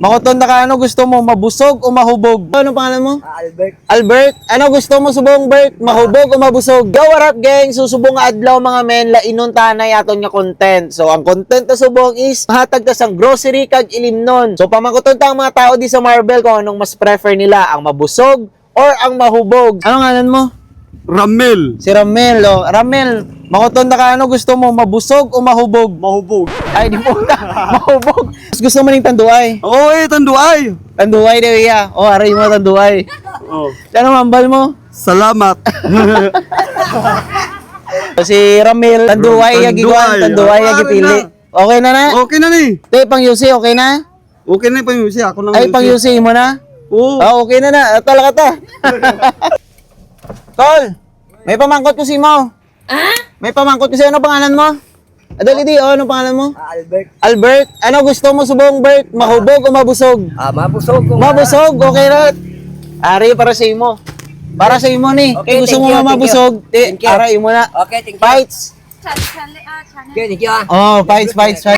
Makuton na ka, ano gusto mo? Mabusog o mahubog? Ano pangalan mo? Albert. Albert, ano gusto mo subong Bert? Mahubog o mabusog? Yo, what up gang? Susubong nga adlaw mga men, lainon tanay aton nga content. So ang content na subong is mahatag ta sang grocery kag ilimnon. So pamakuton ta ang mga tao di sa Marvel kung anong mas prefer nila, ang mabusog or ang mahubog. Ano ngalan mo? Ramel. Si Ramel, oh. Ramel, makuton na ka, ano gusto mo? Mabusog o mahubog? Mahubog. Ay, di po ka. Mahubog. Mas gusto mo ning tanduay? Oo, tanduay. Tanduay daw iya. O, aray mo tanduay. Oh. Ano mambal mo? Salamat. Si Ramel, tanduay ya giguan, tanduay ya gipili. Okay na na? Okay na ni. Te, pang UC, okay na? Okay na yung pang ako nang Ay, pang UC mo na? Oo. Ah, okay na na. Talaga ta. Tol, may pamangkot ko si Mo. May pamangkot ko si ano pangalan mo? Adali di, ano pangalan mo? Albert. Albert, ano gusto mo subong Bert? Mahubog o mabusog? Mabusog ko. Mabusog, okay na. Ari para sa imo. Para sa imo ni. Okay, Kaya gusto thank mo you, mabusog, thank you. ara imo na. Okay, thank you. Fights. Okay, thank you. Oh, fights.